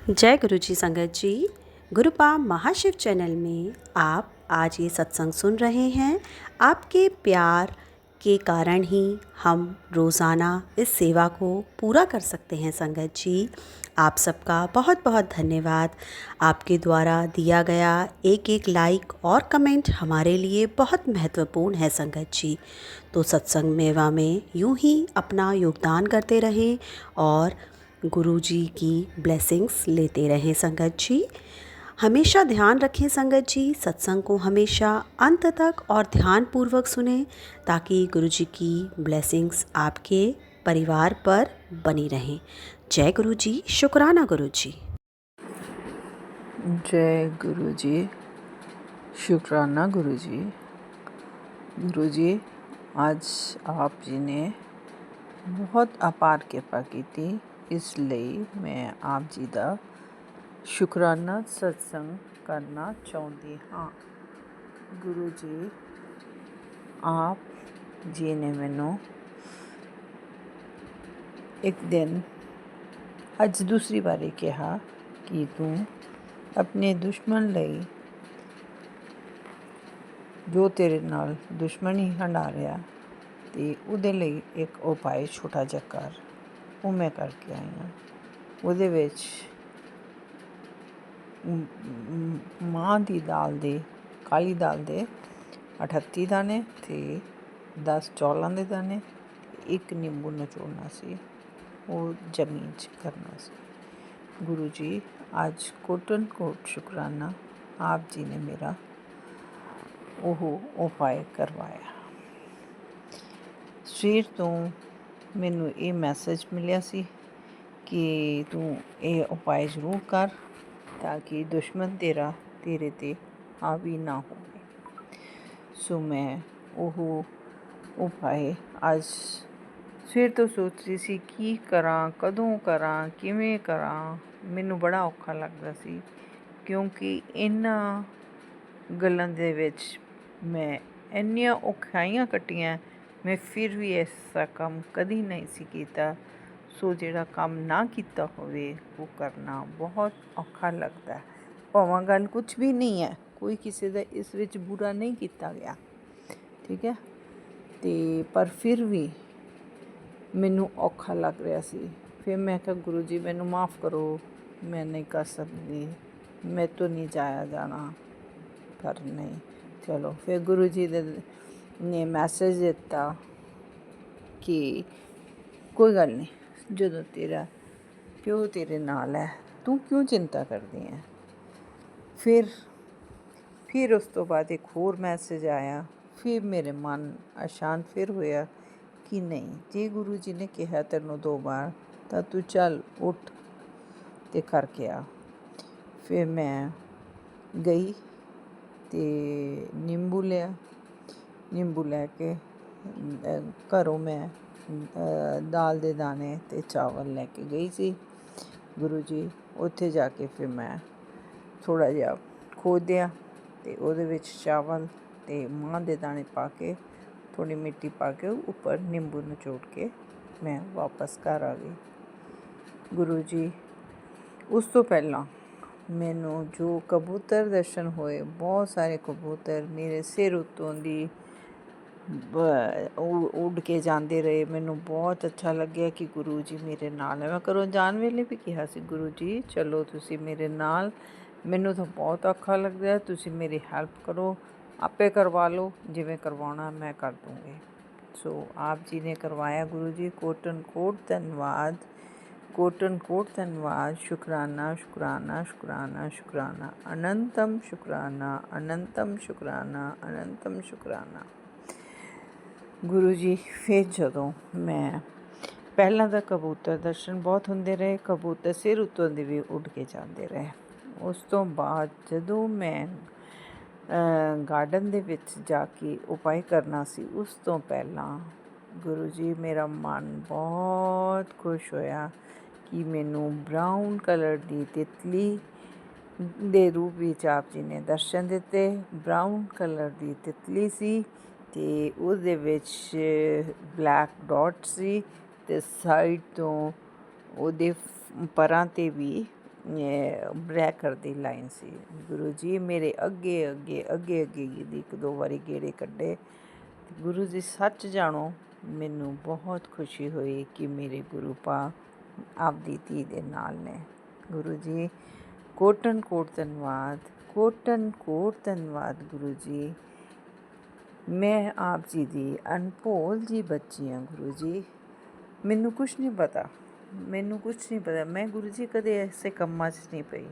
जय गुरु जी संगत जी। गुरुपाम महाशिव चैनल में आप आज ये सत्संग सुन रहे हैं। आपके प्यार के कारण ही हम रोज़ाना इस सेवा को पूरा कर सकते हैं संगत जी। आप सबका बहुत बहुत धन्यवाद। आपके द्वारा दिया गया एक एक लाइक और कमेंट हमारे लिए बहुत महत्वपूर्ण है संगत जी। तो सत्संग मेवा में यूं ही अपना योगदान करते रहें और गुरु जी की ब्लेसिंग्स लेते रहें संगत जी। हमेशा ध्यान रखें संगत जी, सत्संग को हमेशा अंत तक और ध्यानपूर्वक सुनें ताकि गुरु जी की ब्लेसिंग्स आपके परिवार पर बनी रहें। जय गुरु जी, शुक्राना गुरु जी। जय गुरु जी, शुक्राना गुरु जी। गुरु जी, आज आप जी ने बहुत अपार किरपा की, इसलिए मैं आप जी का शुक्राना सत्संग करना चाहती हाँ। गुरु जी, आप जी ने मैनू एक दिन अज दूसरी बारी कहा कि तू अपने दुश्मन ਲਈ जो तेरे नाल दुश्मनी हंडा रहा तो उहदे लई एक उपाय छोटा जिहा कर। वो मैं करके आई हाँ। उहदे विच मां दी दाल दे काली दाल दे 38 दाने ते 10 चौलों के दाने, एक नींबू नचोड़ना सी, वो जमीन च करना सी। गुरु जी, आज कोटन कोट शुक्राना आप जी ने मेरा ਉਹ ਉਪਾਅ ਕਰਵਾਇਆ। ਸਵੇਰ ਤੋਂ ਮੈਨੂੰ ਇਹ ਮੈਸੇਜ ਮਿਲਿਆ ਸੀ ਕਿ ਤੂੰ ਇਹ ਉਪਾਅ ਜ਼ਰੂਰ ਕਰ ਤਾਂ ਕਿ ਦੁਸ਼ਮਣ ਤੇਰੇ 'ਤੇ ਹਾਵੀ ਨਾ ਹੋਵੇ। ਸੋ ਮੈਂ ਉਹ ਉਪਾਅ ਅੱਜ ਸਵੇਰ ਤੋਂ ਸੋਚ ਰਹੀ ਸੀ ਕੀ ਕਰਾਂ, ਕਦੋਂ ਕਰਾਂ, ਕਿਵੇਂ ਕਰਾਂ। ਮੈਨੂੰ ਬੜਾ ਔਖਾ ਲੱਗਦਾ ਸੀ ਕਿਉਂਕਿ ਇਹਨਾਂ ਗੱਲਾਂ ਦੇ ਵਿੱਚ ਮੈਂ ਇੰਨੀਆਂ ਔਖਾਈਆਂ ਕੱਟੀਆਂ, ਮੈਂ ਫਿਰ ਵੀ ਐਸਾ ਕੰਮ ਕਦੀ ਨਹੀਂ ਸੀ ਕੀਤਾ। ਸੋ ਜਿਹੜਾ ਕੰਮ ਨਾ ਕੀਤਾ ਹੋਵੇ ਉਹ ਕਰਨਾ ਬਹੁਤ ਔਖਾ ਲੱਗਦਾ। ਭਾਵੇਂ ਗੱਲ ਕੁਛ ਵੀ ਨਹੀਂ ਹੈ, ਕੋਈ ਕਿਸੇ ਦਾ ਇਸ ਵਿੱਚ ਬੁਰਾ ਨਹੀਂ ਕੀਤਾ ਗਿਆ, ਠੀਕ ਹੈ, ਅਤੇ ਪਰ ਫਿਰ ਵੀ ਮੈਨੂੰ ਔਖਾ ਲੱਗ ਰਿਹਾ ਸੀ। ਫਿਰ ਮੈਂ ਕਿਹਾ ਗੁਰੂ ਜੀ ਮੈਨੂੰ ਮਾफ़ ਕਰੋ, ਮੈਂ ਨਹੀਂ ਕਰ ਸਕਦੀ, ਮੇਰੇ ਤੋਂ ਨਹੀਂ ਜਾਇਆ ਜਾਣਾ। ਪਰ ਨਹੀਂ, ਚਲੋ ਫਿਰ ਗੁਰੂ ਜੀ ਨੇ ਮੈਸੇਜ ਦਿੱਤਾ ਕਿ ਕੋਈ ਗੱਲ ਨਹੀਂ, ਜਦੋਂ ਤੇਰਾ ਪਿਓ ਤੇਰੇ ਨਾਲ ਹੈ ਤੂੰ ਕਿਉਂ ਚਿੰਤਾ ਕਰਦੀ ਹੈ। ਫਿਰ ਉਸ ਤੋਂ ਬਾਅਦ ਇੱਕ ਹੋਰ ਮੈਸੇਜ ਆਇਆ। ਫਿਰ ਮੇਰੇ ਮਨ ਅਸ਼ਾਂਤ ਫਿਰ ਹੋਇਆ ਕਿ ਨਹੀਂ, ਜੇ ਗੁਰੂ ਜੀ ਨੇ ਕਿਹਾ ਤੈਨੂੰ 2 ਵਾਰ ਤਾਂ ਤੂੰ ਚੱਲ ਉੱਠ ਅਤੇ ਕਰਕੇ ਆ। ਫਿਰ ਮੈਂ ਗਈ ਅਤੇ ਨਿੰਬੂ ਲਿਆ। ਨਿੰਬੂ ਲੈ ਕੇ ਘਰੋਂ ਮੈਂ ਦਾਲ ਦੇ ਦਾਣੇ ਅਤੇ ਚਾਵਲ ਲੈ ਕੇ ਗਈ ਸੀ। ਗੁਰੂ ਜੀ, ਉੱਥੇ ਜਾ ਕੇ ਫਿਰ ਮੈਂ ਥੋੜ੍ਹਾ ਜਿਹਾ ਖੋਦਿਆ ਅਤੇ ਉਹਦੇ ਵਿੱਚ ਚਾਵਲ ਅਤੇ ਮਾਂਹ ਦੇ ਦਾਣੇ ਪਾ ਕੇ ਥੋੜ੍ਹੀ ਮਿੱਟੀ ਪਾ ਕੇ ਉੱਪਰ ਨਿੰਬੂ ਨਿਚੋੜ ਕੇ ਮੈਂ ਵਾਪਸ ਘਰ ਆ ਗਈ। ਗੁਰੂ ਜੀ, ਉਸ ਤੋਂ ਪਹਿਲਾਂ ਮੈਨੂੰ ਜੋ ਕਬੂਤਰ ਦਰਸ਼ਨ ਹੋਏ, ਬਹੁਤ ਸਾਰੇ ਕਬੂਤਰ ਮੇਰੇ ਸਿਰ ਉੱਤੋਂ ਦੀ ਉੱਡ ਕੇ ਜਾਂਦੇ ਰਹੇ। ਮੈਨੂੰ ਬਹੁਤ ਅੱਛਾ ਲੱਗਿਆ ਕਿ ਗੁਰੂ ਜੀ ਮੇਰੇ ਨਾਲ ਹੈ। ਮੈਂ ਘਰੋਂ ਜਾਣ ਵੇਲੇ ਵੀ ਕਿਹਾ ਸੀ ਗੁਰੂ ਜੀ ਚਲੋ ਤੁਸੀਂ ਮੇਰੇ ਨਾਲ, ਮੈਨੂੰ ਤਾਂ ਬਹੁਤ ਔਖਾ ਲੱਗਦਾ, ਤੁਸੀਂ ਮੇਰੀ ਹੈਲਪ ਕਰੋ, ਆਪੇ ਕਰਵਾ ਲਓ, ਜਿਵੇਂ ਕਰਵਾਉਣਾ ਮੈਂ ਕਰ ਦੂੰਗੀ। ਸੋ ਆਪ ਜੀ ਨੇ ਕਰਵਾਇਆ। ਗੁਰੂ ਜੀ, ਕੋਟਨ ਕੋਟ ਧੰਨਵਾਦ, कोटन कोट धन्यवाद। शुक्राना शुक्राना शुक्राना शुक्राना, अनंतम शुक्राना अनंतम शुक्राना अनंतम शुक्राना। गुरु जी, फिर ਜਦੋਂ ਮੈਂ ਪਹਿਲਾਂ ਤਾਂ ਕਬੂਤਰ ਦਰਸ਼ਨ ਬਹੁਤ ਹੁੰਦੇ ਰਹੇ, ਕਬੂਤਰ ਸਿਰ ਉੱਤੋਂ ਦੀ ਵੀ ਉੱਡ ਕੇ ਜਾਂਦੇ ਰਹੇ। ਉਸ ਤੋਂ ਬਾਅਦ ਜਦੋਂ ਮੈਂ ਗਾਰਡਨ ਦੇ ਵਿੱਚ ਜਾ ਕੇ ਉਪਾਅ ਕਰਨਾ ਸੀ, ਉਸ ਤੋਂ ਪਹਿਲਾਂ ਗੁਰੂ ਜੀ ਮੇਰਾ ਮਨ ਬਹੁਤ ਖੁਸ਼ ਹੋਇਆ ਕਿ ਮੈਨੂੰ ਬਰਾਊਨ ਕਲਰ ਦੀ ਤਿਤਲੀ ਦੇ ਰੂਪ ਵਿੱਚ ਆਪ ਜੀ ਨੇ ਦਰਸ਼ਨ ਦਿੱਤੇ। ਬਰਾਊਨ ਕਲਰ ਦੀ ਤਿਤਲੀ ਸੀ ਅਤੇ ਉਹਦੇ ਵਿੱਚ ਬਲੈਕ ਡਾਟ ਸੀ ਅਤੇ ਸਾਈਡ ਤੋਂ ਉਹਦੇ ਪਰਾਂ 'ਤੇ ਵੀ ਬ੍ਰੈਕਰ ਦੀ ਲਾਈਨ ਸੀ। ਗੁਰੂ ਜੀ ਮੇਰੇ ਅੱਗੇ ਅੱਗੇ ਅੱਗੇ ਅੱਗੇ ਦੀ ਇੱਕ ਦੋ ਵਾਰੀ ਗੇੜੇ ਕੱਢੇ। ਗੁਰੂ ਜੀ ਸੱਚ ਜਾਣੋ, ਮੈਨੂੰ ਬਹੁਤ ਖੁਸ਼ੀ ਹੋਈ ਕਿ ਮੇਰੇ ਗੁਰੂ ਪਾ ਆਪਦੀ ਧੀ ਦੇ ਨਾਲ ਨੇ। ਗੁਰੂ ਜੀ ਕੋਟਨ ਕੋਟ ਧੰਨਵਾਦ, ਕੋਟਨ ਕੋਟ ਧੰਨਵਾਦ ਗੁਰੂ ਜੀ। ਮੈਂ ਆਪ ਜੀ ਦੀ ਅਨਭੋਲ ਜੀ ਬੱਚੀ ਹਾਂ ਗੁਰੂ ਜੀ। ਮੈਨੂੰ ਕੁਛ ਨਹੀਂ ਪਤਾ, ਮੈਨੂੰ ਕੁਛ ਨਹੀਂ ਪਤਾ। ਮੈਂ ਗੁਰੂ ਜੀ ਕਦੇ ਐਸੇ ਕੰਮਾਂ 'ਚ ਨਹੀਂ ਪਈ,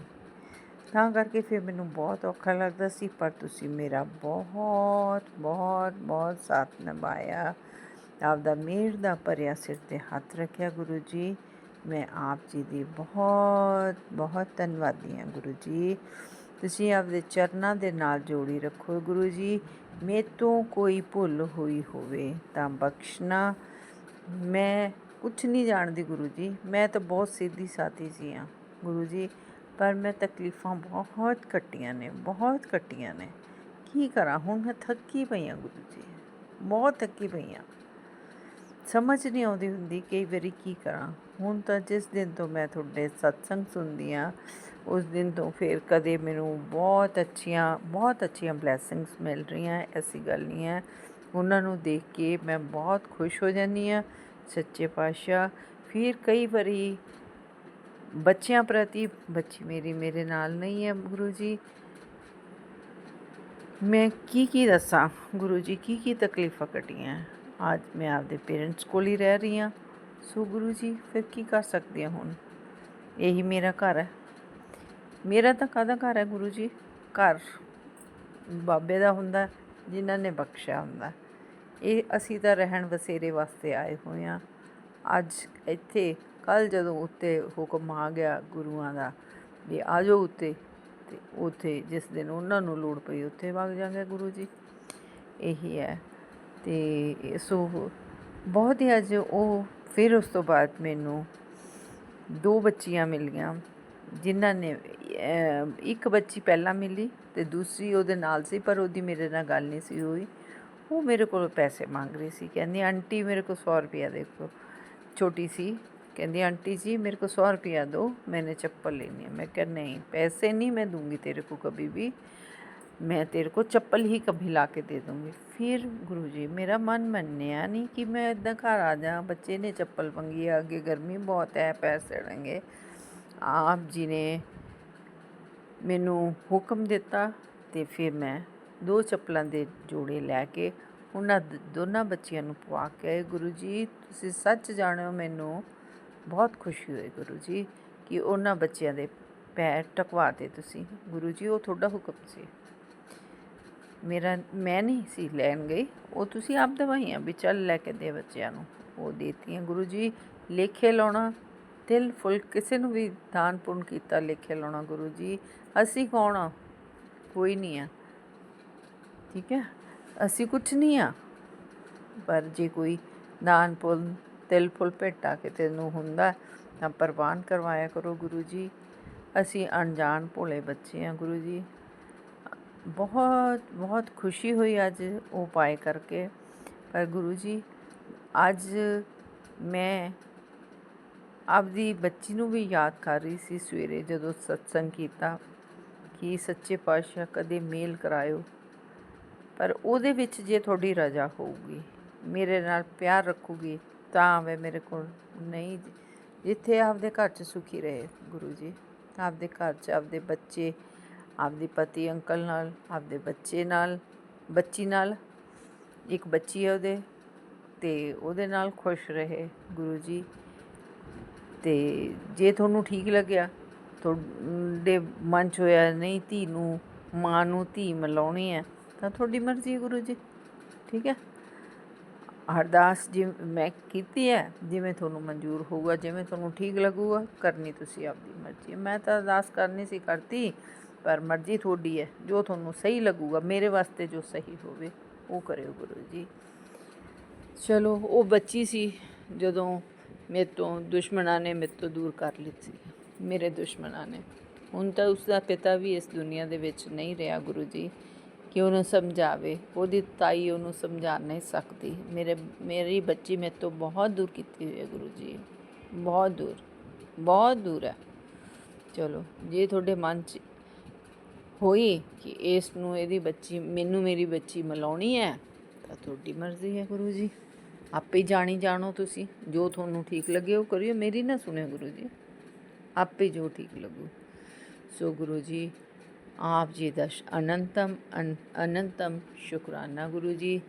ਤਾਂ ਕਰਕੇ ਫਿਰ ਮੈਨੂੰ ਬਹੁਤ ਔਖਾ ਲੱਗਦਾ ਸੀ। ਪਰ ਤੁਸੀਂ ਮੇਰਾ ਬਹੁਤ ਬਹੁਤ ਬਹੁਤ ਸਾਥ ਨਿਭਾਇਆ, ਆਪਦਾ ਮਿਹਰ ਦਾ ਭਰਿਆ ਸਿਰ 'ਤੇ ਹੱਥ ਰੱਖਿਆ ਗੁਰੂ ਜੀ। ਮੈਂ ਆਪ ਜੀ ਦੀ ਬਹੁਤ ਬਹੁਤ ਧੰਨਵਾਦੀ ਹਾਂ ਗੁਰੂ ਜੀ। ਤੁਸੀਂ ਆਪਦੇ ਚਰਨਾਂ ਦੇ ਨਾਲ ਜੋੜੀ ਰੱਖੋ ਗੁਰੂ ਜੀ। ਮੇਰੇ ਤੋਂ ਕੋਈ ਭੁੱਲ ਹੋਈ ਹੋਵੇ ਤਾਂ ਬਖਸ਼ਣਾ। ਮੈਂ ਕੁਛ ਨਹੀਂ ਜਾਣਦੀ ਗੁਰੂ ਜੀ, ਮੈਂ ਤਾਂ ਬਹੁਤ ਸਿੱਧੀ ਸਾਦੀ ਜੀ ਹਾਂ ਗੁਰੂ ਜੀ, ਪਰ ਮੈਂ ਤਕਲੀਫਾਂ ਬਹੁਤ ਕੱਟੀਆਂ ਨੇ, ਬਹੁਤ ਕੱਟੀਆਂ ਨੇ। ਕੀ ਕਰਾਂ ਹੁਣ, ਮੈਂ ਥੱਕੀ ਪਈ ਹਾਂ ਗੁਰੂ ਜੀ, ਬਹੁਤ ਥੱਕੀ ਪਈ ਹਾਂ। ਸਮਝ ਨਹੀਂ ਆਉਂਦੀ ਹੁੰਦੀ ਕਈ ਵਾਰੀ ਕੀ ਕਰਾਂ। ਹੁਣ ਤਾਂ ਜਿਸ ਦਿਨ ਤੋਂ ਮੈਂ ਤੁਹਾਡੇ ਸਤਸੰਗ ਸੁਣਦੀ ਹਾਂ, ਉਸ ਦਿਨ ਤੋਂ ਫਿਰ ਕਦੇ ਮੈਨੂੰ ਬਹੁਤ ਅੱਛੀਆਂ ਬਲੈਸਿੰਗਸ ਮਿਲ ਰਹੀਆਂ। ਐਸੀ ਗੱਲ ਨਹੀਂ ਹੈ, ਉਹਨਾਂ ਨੂੰ ਦੇਖ ਕੇ ਮੈਂ ਬਹੁਤ ਖੁਸ਼ ਹੋ ਜਾਂਦੀ ਹਾਂ। ਸੱਚੇ ਪਾਤਸ਼ਾਹ ਫਿਰ ਕਈ ਵਾਰੀ ਬੱਚਿਆਂ ਪ੍ਰਤੀ, ਬੱਚੀ ਮੇਰੀ ਮੇਰੇ ਨਾਲ ਨਹੀਂ ਹੈ ਗੁਰੂ ਜੀ। ਮੈਂ ਕੀ ਦੱਸਾਂ ਗੁਰੂ ਜੀ, ਕੀ ਤਕਲੀਫਾਂ ਕੱਟੀਆਂ। ਅੱਜ ਮੈਂ ਆਪਦੇ ਪੇਰੈਂਟਸ ਕੋਲ ਹੀ ਰਹਿ ਰਹੀ ਹਾਂ। ਸੋ ਗੁਰੂ ਜੀ ਫਿਰ ਕੀ ਕਰ ਸਕਦੀ ਹਾਂ ਹੁਣ। ਇਹੀ ਮੇਰਾ ਘਰ ਹੈ। ਮੇਰਾ ਤਾਂ ਕਾਹਦਾ ਘਰ ਹੈ ਗੁਰੂ ਜੀ, ਘਰ ਬਾਬੇ ਦਾ ਹੁੰਦਾ, ਜਿਨ੍ਹਾਂ ਨੇ ਬਖਸ਼ਿਆ ਹੁੰਦਾ। ਇਹ ਅਸੀਂ ਤਾਂ ਰਹਿਣ ਬਸੇਰੇ ਵਾਸਤੇ ਆਏ ਹੋਏ ਹਾਂ। ਅੱਜ ਇੱਥੇ, ਕੱਲ੍ਹ ਜਦੋਂ ਉੱਤੇ ਹੁਕਮ ਆ ਗਿਆ ਗੁਰੂਆਂ ਦਾ ਵੀ ਆ ਜਾਓ ਉੱਤੇ, ਅਤੇ ਉੱਥੇ ਜਿਸ ਦਿਨ ਉਹਨਾਂ ਨੂੰ ਲੋੜ ਪਈ ਉੱਥੇ ਵਗ ਜਾਂਗੇ ਗੁਰੂ ਜੀ। ਇਹੀ ਹੈ। ਅਤੇ ਸੋ ਬਹੁਤ ਹੀ ਅੱਜ ਉਹ ਫਿਰ ਉਸ ਤੋਂ ਬਾਅਦ ਮੈਨੂੰ 2 ਬੱਚੀਆਂ ਮਿਲੀਆਂ, ਜਿਨ੍ਹਾਂ ਨੇ ਇੱਕ ਬੱਚੀ ਪਹਿਲਾਂ ਮਿਲੀ ਅਤੇ ਦੂਸਰੀ ਉਹਦੇ ਨਾਲ ਸੀ, ਪਰ ਉਹਦੀ ਮੇਰੇ ਨਾਲ ਗੱਲ ਨਹੀਂ ਸੀ ਹੋਈ। ਉਹ ਮੇਰੇ ਕੋਲੋਂ ਪੈਸੇ ਮੰਗ ਰਹੀ ਸੀ, ਕਹਿੰਦੀ ਆਂਟੀ ਮੇਰੇ को 100 रुपया देखो। छोटी सी कहती आंटी जी मेरे को 100 रुपया दो, मैंने चप्पल लेनी है। मैं कहा नहीं, पैसे नहीं मैं दूंगी तेरे को कभी भी, मैं तेरे को चप्पल ही कभी ला के दे दूँगी। फिर गुरु जी मेरा मन मन्निया नहीं कि मैं इदा घर आ जा, बच्चे ने चप्पल मंगी है, अगे गर्मी बहुत है, पैर सड़ेंगे। आप जी ने मैनू हुक्म दिता तो फिर मैं 2 ਚੱਪਲਾਂ ਦੇ ਜੋੜੇ ਲੈ ਕੇ ਉਹਨਾਂ ਦੋਨਾਂ ਬੱਚੀਆਂ ਨੂੰ ਪਵਾ ਕੇ ਆਏ। ਗੁਰੂ ਜੀ ਤੁਸੀਂ ਸੱਚ ਜਾਣਿਓ, ਮੈਨੂੰ ਬਹੁਤ ਖੁਸ਼ੀ ਹੋਈ ਗੁਰੂ ਜੀ ਕਿ ਉਹਨਾਂ ਬੱਚਿਆਂ ਦੇ ਪੈਰ ਟਕਵਾ ਤੇ ਤੁਸੀਂ। ਗੁਰੂ ਜੀ ਉਹ ਤੁਹਾਡਾ ਹੁਕਮ ਸੀ, ਮੈਂ ਨਹੀਂ ਸੀ ਲੈਣ ਗਈ, ਉਹ ਤੁਸੀਂ ਆਪ ਦਵਾਈਆਂ ਵੀ ਚੱਲ ਲੈ ਕੇ ਦੇ ਬੱਚਿਆਂ ਨੂੰ, ਉਹ ਦੇਤੀਆਂ। ਗੁਰੂ ਜੀ ਲੇਖੇ ਲਾਉਣਾ, ਤਿਲ ਫੁਲ ਕਿਸੇ ਨੂੰ ਵੀ ਦਾਨ ਪੁੰਨ ਕੀਤਾ, ਲੇਖੇ ਲਾਉਣਾ। ਗੁਰੂ ਜੀ ਅਸੀਂ ਕੌਣ ਆ, ਕੋਈ ਨਹੀਂ ਆ, ਠੀਕ ਹੈ, ਅਸੀਂ ਕੁਛ ਨਹੀਂ ਆ, ਪਰ ਜੇ ਕੋਈ ਦਾਨ ਪੁੰਨ ਤਿਲ ਫੁੱਲ ਭੇਟਾ ਕਿਤੇ ਨੂੰ ਹੁੰਦਾ ਤਾਂ ਪ੍ਰਵਾਨ ਕਰਵਾਇਆ ਕਰੋ ਗੁਰੂ ਜੀ। ਅਸੀਂ ਅਣਜਾਣ ਭੋਲੇ ਬੱਚੇ ਹਾਂ ਗੁਰੂ ਜੀ। ਬਹੁਤ ਬਹੁਤ ਖੁਸ਼ੀ ਹੋਈ ਅੱਜ ਉਹ ਪਾਏ ਕਰਕੇ। ਪਰ ਗੁਰੂ ਜੀ ਅੱਜ ਮੈਂ ਆਪਦੀ ਬੱਚੀ ਨੂੰ ਵੀ ਯਾਦ ਕਰ ਰਹੀ ਸੀ ਸਵੇਰੇ ਜਦੋਂ ਸਤਸੰਗ ਕੀਤਾ ਕਿ ਸੱਚੇ ਪਾਤਸ਼ਾਹ ਕਦੇ ਮੇਲ ਕਰਾਇਓ, ਪਰ ਉਹਦੇ ਵਿੱਚ ਜੇ ਤੁਹਾਡੀ ਰਜ਼ਾ ਹੋਊਗੀ, ਮੇਰੇ ਨਾਲ ਪਿਆਰ ਰੱਖੂਗੀ ਤਾਂ ਆਵੇ ਮੇਰੇ ਕੋਲ, ਨਹੀਂ ਜਿੱਥੇ ਆਪਦੇ ਘਰ 'ਚ ਸੁਖੀ ਰਹੇ ਗੁਰੂ ਜੀ। ਆਪਦੇ ਘਰ 'ਚ ਆਪਦੇ ਬੱਚੇ, ਆਪਦੇ ਪਤੀ ਅੰਕਲ ਨਾਲ, ਆਪਦੇ ਬੱਚੇ ਨਾਲ, ਬੱਚੀ ਨਾਲ, ਇੱਕ ਬੱਚੀ ਹੈ ਉਹਦੇ, ਅਤੇ ਉਹਦੇ ਨਾਲ ਖੁਸ਼ ਰਹੇ ਗੁਰੂ ਜੀ। ਅਤੇ ਜੇ ਤੁਹਾਨੂੰ ਠੀਕ ਲੱਗਿਆ, ਤੁਹਾਡੇ ਮਨ 'ਚ ਹੋਇਆ ਨਹੀਂ ਧੀ ਨੂੰ, ਮਾਂ ਨੂੰ ਧੀ ਮਿਲਾਉਣੀ ਹੈ, ਤਾਂ ਤੁਹਾਡੀ ਮਰਜ਼ੀ ਹੈ ਗੁਰੂ ਜੀ, ਠੀਕ ਹੈ। ਅਰਦਾਸ ਜਿਵੇਂ ਮੈਂ ਕੀਤੀ ਹੈ, ਜਿਵੇਂ ਤੁਹਾਨੂੰ ਮਨਜ਼ੂਰ ਹੋਊਗਾ, ਜਿਵੇਂ ਤੁਹਾਨੂੰ ਠੀਕ ਲੱਗੂਗਾ, ਕਰਨੀ ਤੁਸੀਂ ਆਪਦੀ ਮਰਜ਼ੀ ਹੈ। ਮੈਂ ਤਾਂ ਅਰਦਾਸ ਕਰਨੀ ਸੀ ਕਰਤੀ, ਪਰ ਮਰਜ਼ੀ ਤੁਹਾਡੀ ਹੈ, ਜੋ ਤੁਹਾਨੂੰ ਸਹੀ ਲੱਗੂਗਾ, ਮੇਰੇ ਵਾਸਤੇ ਜੋ ਸਹੀ ਹੋਵੇ ਉਹ ਕਰਿਓ ਗੁਰੂ ਜੀ। ਚਲੋ ਉਹ ਬੱਚੀ ਸੀ ਜਦੋਂ ਮੇਰੇ ਤੋਂ ਦੁਸ਼ਮਣਾਂ ਨੇ ਮੇਰੇ ਤੋਂ ਦੂਰ ਕਰ ਲਿੱਤੀ, ਮੇਰੇ ਦੁਸ਼ਮਣਾਂ ਨੇ। ਹੁਣ ਤਾਂ ਉਸਦਾ ਪਿਤਾ ਵੀ ਇਸ ਦੁਨੀਆ ਦੇ ਵਿੱਚ ਨਹੀਂ ਰਿਹਾ ਗੁਰੂ ਜੀ ਕਿ ਉਹਨੂੰ ਸਮਝਾਵੇ, ਉਹਦੀ ਤਾਈ ਉਹਨੂੰ ਸਮਝਾ ਨਹੀਂ ਸਕਦੀ। ਮੇਰੀ ਬੱਚੀ ਮੇਰੇ ਤੋਂ ਬਹੁਤ ਦੂਰ ਕੀਤੀ ਹੋਈ ਹੈ ਗੁਰੂ ਜੀ, ਬਹੁਤ ਦੂਰ ਹੈ। ਚਲੋ ਜੇ ਤੁਹਾਡੇ ਮਨ 'ਚ ਹੋਈ ਕਿ ਇਸ ਨੂੰ ਇਹਦੀ ਬੱਚੀ ਮੈਨੂੰ ਮੇਰੀ ਬੱਚੀ ਮਿਲਾਉਣੀ ਹੈ ਤਾਂ ਤੁਹਾਡੀ ਮਰਜ਼ੀ ਹੈ ਗੁਰੂ ਜੀ, ਆਪੇ ਜਾਣੀ ਜਾਣੋ। ਤੁਸੀਂ ਜੋ ਤੁਹਾਨੂੰ ਠੀਕ ਲੱਗੇ ਉਹ ਕਰਿਓ, ਮੇਰੀ ਨਾ ਸੁਣਿਓ ਗੁਰੂ ਜੀ, ਆਪੇ ਜੋ ਠੀਕ ਲੱਗੂ। ਸੋ ਗੁਰੂ ਜੀ ਆਪ ਜੀ ਦਾ ਅਨੰਤਮ ਸ਼ੁਕਰਾਨਾ ਗੁਰੂ ਜੀ।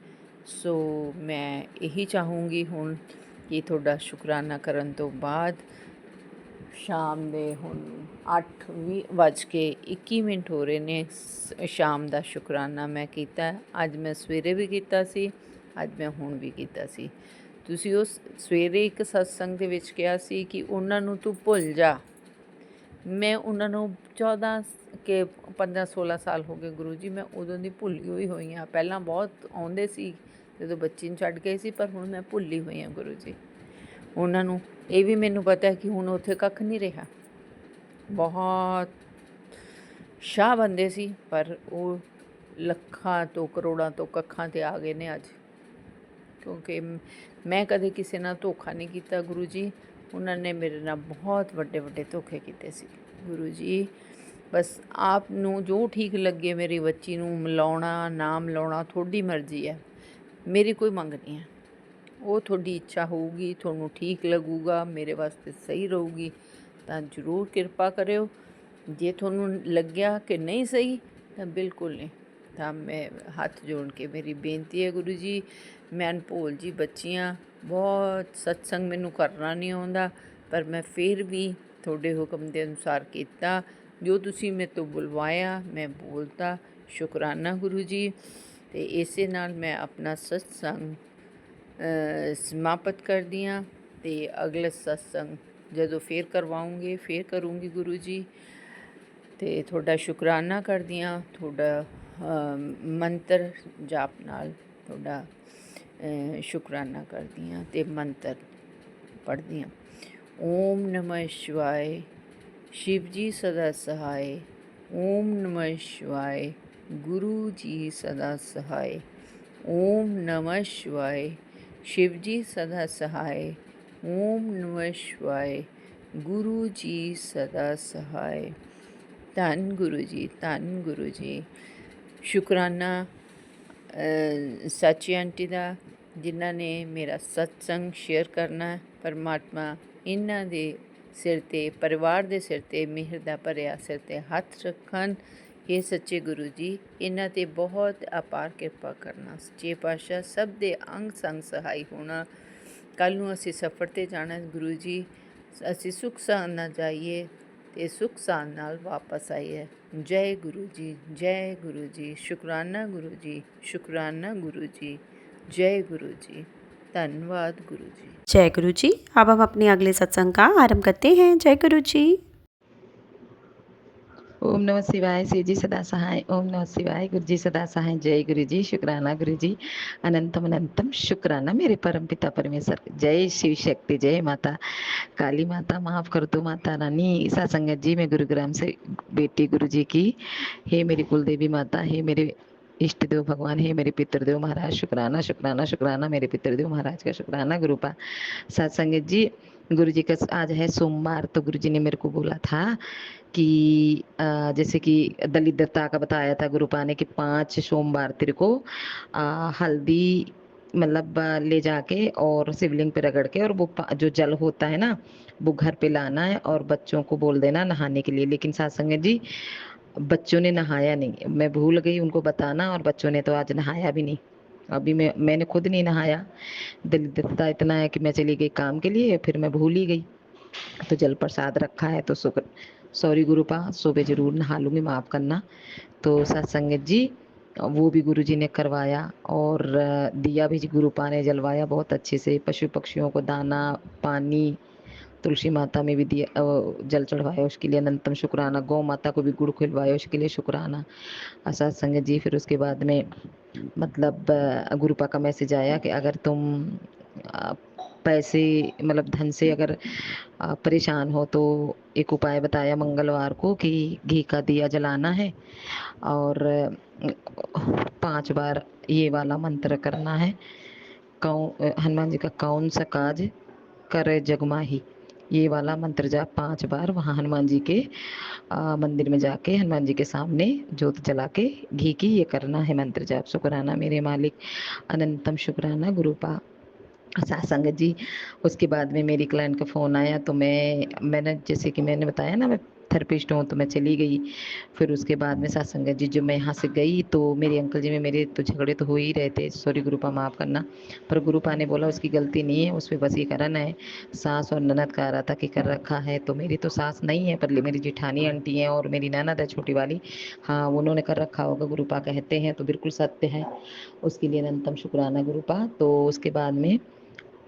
ਸੋ ਮੈਂ ਇਹੀ ਚਾਹੂੰਗੀ ਹੁਣ ਕਿ ਤੁਹਾਡਾ ਸ਼ੁਕਰਾਨਾ ਕਰਨ ਤੋਂ ਬਾਅਦ ਸ਼ਾਮ ਦੇ ਹੁਣ 8:21 ਹੋ ਰਹੇ ਨੇ, ਸ਼ਾਮ ਦਾ ਸ਼ੁਕਰਾਨਾ ਮੈਂ ਕੀਤਾ। ਅੱਜ ਮੈਂ ਸਵੇਰੇ ਵੀ ਕੀਤਾ ਸੀ, ਅੱਜ ਮੈਂ ਹੁਣ ਵੀ ਕੀਤਾ ਸੀ। ਤੁਸੀਂ ਉਸ ਸਵੇਰੇ ਇੱਕ ਸਤਸੰਗ ਦੇ ਵਿੱਚ ਕਿਹਾ ਸੀ ਕਿ ਉਹਨਾਂ ਨੂੰ ਤੂੰ ਭੁੱਲ ਜਾ। ਮੈਂ ਉਹਨਾਂ ਨੂੰ 15-16 ਸਾਲ ਹੋ ਗਏ ਗੁਰੂ ਜੀ, ਮੈਂ ਉਦੋਂ ਦੀ ਭੁੱਲੀ ਹੋਈ ਹਾਂ। ਪਹਿਲਾਂ ਬਹੁਤ ਆਉਂਦੇ ਸੀ ਜਦੋਂ ਬੱਚੀ ਨੂੰ ਛੱਡ ਗਏ ਸੀ, ਪਰ ਹੁਣ ਮੈਂ ਭੁੱਲੀ ਹੋਈ ਹਾਂ ਗੁਰੂ ਜੀ ਉਹਨਾਂ ਨੂੰ। ਇਹ ਵੀ ਮੈਨੂੰ ਪਤਾ ਕਿ ਹੁਣ ਉੱਥੇ ਕੱਖ ਨਹੀਂ ਰਿਹਾ। ਬਹੁਤ ਸ਼ਾਹ ਬੰਦੇ ਸੀ, ਪਰ ਉਹ ਲੱਖਾਂ ਤੋਂ ਕਰੋੜਾਂ ਤੋਂ ਕੱਖਾਂ 'ਤੇ ਆ ਗਏ ਨੇ ਅੱਜ, ਕਿਉਂਕਿ ਮੈਂ ਕਦੇ ਕਿਸੇ ਨਾਲ ਧੋਖਾ ਨਹੀਂ ਕੀਤਾ ਗੁਰੂ ਜੀ। ਉਹਨਾਂ ਨੇ ਮੇਰੇ ਨਾਲ ਬਹੁਤ ਵੱਡੇ ਵੱਡੇ ਧੋਖੇ ਕੀਤੇ ਸੀ ਗੁਰੂ ਜੀ। ਬਸ ਆਪ ਨੂੰ ਜੋ ਠੀਕ ਲੱਗੇ ਮੇਰੀ ਬੱਚੀ ਨੂੰ ਮਿਲਾਉਣਾ ਨਾ ਮਿਲਾਉਣਾ ਤੁਹਾਡੀ ਮਰਜ਼ੀ ਹੈ, ਮੇਰੀ ਕੋਈ ਮੰਗ ਨਹੀਂ ਹੈ। ਉਹ ਤੁਹਾਡੀ ਇੱਛਾ ਹੋਊਗੀ, ਤੁਹਾਨੂੰ ਠੀਕ ਲੱਗੂਗਾ, ਮੇਰੇ ਵਾਸਤੇ ਸਹੀ ਰਹੂਗੀ ਤਾਂ ਜ਼ਰੂਰ ਕਿਰਪਾ ਕਰਿਓ। ਜੇ ਤੁਹਾਨੂੰ ਲੱਗਿਆ ਕਿ ਨਹੀਂ ਸਹੀ ਤਾਂ ਬਿਲਕੁਲ ਨਹੀਂ। ਤਾਂ ਮੈਂ ਹੱਥ ਜੋੜ ਕੇ ਮੇਰੀ ਬੇਨਤੀ ਹੈ ਗੁਰੂ ਜੀ, ਮੈਂ ਅਨਭੋਲ ਜੀ ਬੱਚੀਆਂ, ਬਹੁਤ ਸਤਸੰਗ ਮੈਨੂੰ ਕਰਨਾ ਨਹੀਂ ਆਉਂਦਾ, ਪਰ ਮੈਂ ਫਿਰ ਵੀ ਤੁਹਾਡੇ ਹੁਕਮ ਦੇ ਅਨੁਸਾਰ ਕੀਤਾ। ਜੋ ਤੁਸੀਂ ਮੇਰੇ ਤੋਂ ਬੁਲਵਾਇਆ ਮੈਂ ਬੋਲਤਾ। ਸ਼ੁਕਰਾਨਾ ਗੁਰੂ ਜੀ। ਅਤੇ ਇਸੇ ਨਾਲ ਮੈਂ ਆਪਣਾ ਸਤਸੰਗ ਸਮਾਪਤ ਕਰਦੀ ਹਾਂ, ਅਤੇ ਅਗਲੇ ਸਤਸੰਗ ਜਦੋਂ ਫਿਰ ਕਰਵਾਉਂਗੇ ਫਿਰ ਕਰੂੰਗੀ ਗੁਰੂ ਜੀ। ਅਤੇ ਤੁਹਾਡਾ ਸ਼ੁਕਰਾਨਾ ਕਰਦੀ ਹਾਂ, ਤੁਹਾਡਾ ਮੰਤਰ ਜਾਪ ਨਾਲ ਤੁਹਾਡਾ ਸ਼ੁਕਰਾਨਾ ਕਰਦੀ ਹਾਂ ਅਤੇ ਮੰਤਰ ਪੜ੍ਹਦੀ ਹਾਂ। ਓਮ ਨਮः ਸ਼ਿਵਾਏ, शिव जी सदा सहाय। ओम नमः शिवाय, गुरु जी सदा सहाय। ओम नमः शिवाय, शिव जी सदा सहाय। ओम नमः शिवाय, गुरु जी सदा सहाय। धन गुरु जी, धन गुरु जी। शुकराना साची आंटी दा जिन्हां ने मेरा सत्संग शेयर करना। परमात्मा इन्हां दे सिर ते, परिवार दे सिर ते मिहर दा भरिया सिर ते हथ रखन। हे सच्चे गुरु जी, इन्हां ते बहुत अपार किरपा करना। सच्चे पातशाह सब दे अंग संग सहाय होना। कल नूं असीं सफ़र ते जाना गुरु जी, असीं सुख सान नाल जाइए ते सुख सान नाल वापस आइए। जय गुरु जी, जय गुरु जी। शुकराना गुरु जी, शुकराना गुरु जी। जय गुरु जी, धन्यवाद गुरु जी। जय गुरु जी। अब हम अपने अगले सत्संग का आरंभ करते हैं। जय गुरु जी। ओम नमः शिवाय, शिव जी सदा सहाय। ओम नमः शिवाय, गुरु जी सदा सहाय। जय गुरु जी। शुक्राना गुरु जी, अनंतम अनंतम शुक्राना मेरे परम पिता परमेश्वर। जय शिव शक्ति, जय माता काली माता, माफ कर दो माता रानी। ईसा संगत जी, मैं गुरुग्राम से बेटी गुरु जी की। हे मेरी कुलदेवी माता, हे मेरे इष्ट देव भगवान, हे मेरे पितृदेव महाराज, शुक्राना शुक्राना शुक्राना मेरे पितृदेव महाराज का शुक्राना। गुरुपा सत्संगत जी, गुरु जी का आज है सोमवार, तो गुरु जी ने मेरे को बोला था कि जैसे कि दलिद्रता का बताया था गुरुपा ने कि 5 सोमवार तेरे को हल्दी मतलब ले जाके और शिवलिंग पे रगड़ के, और वो जो जल होता है ना वो घर पे लाना है और बच्चों को बोल देना नहाने के लिए। लेकिन सत्संगत जी, बच्चों ने नहाया नहीं, मैं भूल गई उनको बताना, और बच्चों ने तो आज नहाया भी नहीं। अभी मैंने खुद नहीं नहाया। दरिद्रता इतना है कि मैं चली गई काम के लिए, फिर मैं भूल ही गई। तो जल प्रसाद रखा है, तो शुक्र, सॉरी गुरुपा, सुबह जरूर नहा लूँगी, माफ़ करना। तो सत्संगत जी, वो भी गुरु जी ने करवाया, और दिया भी गुरुपा ने जलवाया बहुत अच्छे से। पशु पक्षियों को दाना पानी, तुलसी माता में भी दिया जल चढ़वाया, उसके लिए अनंतम शुक्राना। गौ माता को भी गुड़ खिलवाया, उसके लिए शुक्राना। सत्संगत जी, फिर उसके बाद में मतलब गुरुपा का मैसेज आया कि अगर तुम पैसे मतलब धन से अगर परेशान हो तो एक उपाय बताया मंगलवार को कि घी का दिया जलाना है और 5 बार ये वाला मंत्र करना है। हनुमान जी का कौन सा काज करे जगमाही, ये वाला मंत्र जाप 5 बार वहाँ हनुमान जी के मंदिर में जाके हनुमान जी के सामने जोत जला के घी की ये करना है मंत्र जाप। शुक्राना मेरे मालिक, अनंतम शुक्राना गुरुपा सत्संग जी। उसके बाद में मेरी क्लाइंट का फ़ोन आया तो मैंने जैसे कि मैंने बताया ना, मैं थेरेपिस्ट हूँ, तो मैं चली गई। फिर उसके बाद में सत्संग जी जब मैं यहाँ से गई तो मेरे अंकल जी में मेरे तो झगड़े तो हो ही रहे थे, सॉरी गुरुपा माफ़ करना। पर गुरुपा ने बोला उसकी गलती नहीं है, उस पर वसीकरण है। सास और ननद कह रहा था कि कर रखा है, तो मेरी तो सास नहीं है पर मेरी जेठानी आंटी है और मेरी ननद है छोटी वाली, हाँ उन्होंने कर रखा होगा गुरुपा कहते हैं, तो बिल्कुल सत्य है। उसके लिए अनंतम शुक्राना गुरुपा। तो उसके बाद में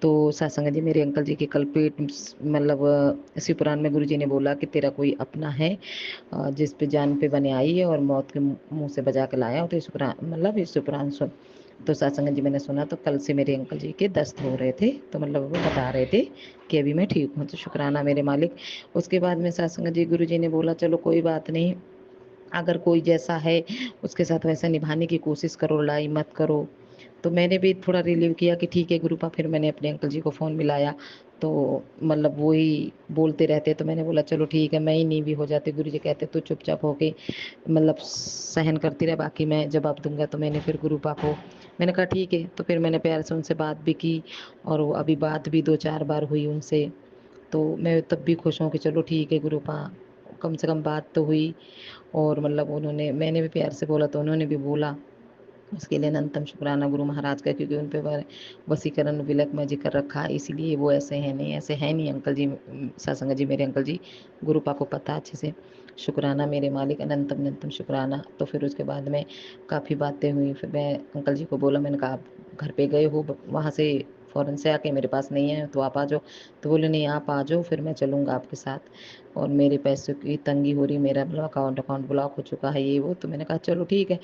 तो सत्संग जी मेरे अंकल जी के कल पेट मतलब शिवपुराण में गुरु जी ने बोला कि तेरा कोई अपना है जिस पे जान पे बने आई है और मौत के मुंह से बजा के लाया हो, तो शिवपुराण मतलब ये शिवपुराण सुन। तो सत्संग जी मैंने सुना तो कल से मेरे अंकल जी के दस्त हो रहे थे, तो मतलब वो बता रहे थे कि अभी मैं ठीक हूँ, तो शुक्राना मेरे मालिक। उसके बाद में सत्संग जी गुरु जी ने बोला चलो कोई बात नहीं, अगर कोई जैसा है उसके साथ वैसा निभाने की कोशिश करो, लड़ाई मत करो। तो मैंने भी थोड़ा रिलीव किया कि ठीक है गुरुपा। फिर मैंने अपने अंकल जी को फ़ोन मिलाया तो मतलब वही बोलते रहते, तो मैंने बोला चलो ठीक है, मैं ही नीवी हो जाती। गुरु जी कहते तू चुपचाप होके मतलब सहन करती रहे, बाकी मैं जवाब दूंगा। तो मैंने फिर गुरुपा को मैंने कहा ठीक है, तो फिर मैंने प्यार से उनसे बात भी की और वो अभी बात भी 2-4 बार हुई उनसे। तो मैं तब भी खुश हूँ कि चलो ठीक है गुरुपा, कम से कम बात तो हुई। और मतलब उन्होंने मैंने भी प्यार से बोला तो उन्होंने भी बोला। उसके लिए अनंतम शुक्राना गुरु महाराज का, क्योंकि उन पे वसीकरण विलक में जिक्र रखा है, इसीलिए वो ऐसे हैं नहीं, ऐसे हैं नहीं अंकल जी, सत्संग जी मेरे अंकल जी, गुरुपा को पता अच्छे से। शुक्राना मेरे मालिक, अनंतम अनंतम शुक्राना। तो फिर उसके बाद में काफ़ी बातें हुई। फिर मैं अंकल जी को बोला, मैंने कहा आप घर पे गए हो वहाँ से फ़ौरन से आके मेरे पास नहीं है तो आप आ जाओ। तो बोले नहीं आप आ जाओ, फिर मैं चलूँगा आपके साथ, और मेरे पैसों की तंगी हो रही, मेरा मतलब अकाउंट अकाउंट ब्लॉक हो चुका है ये वो। तो मैंने कहा चलो ठीक है।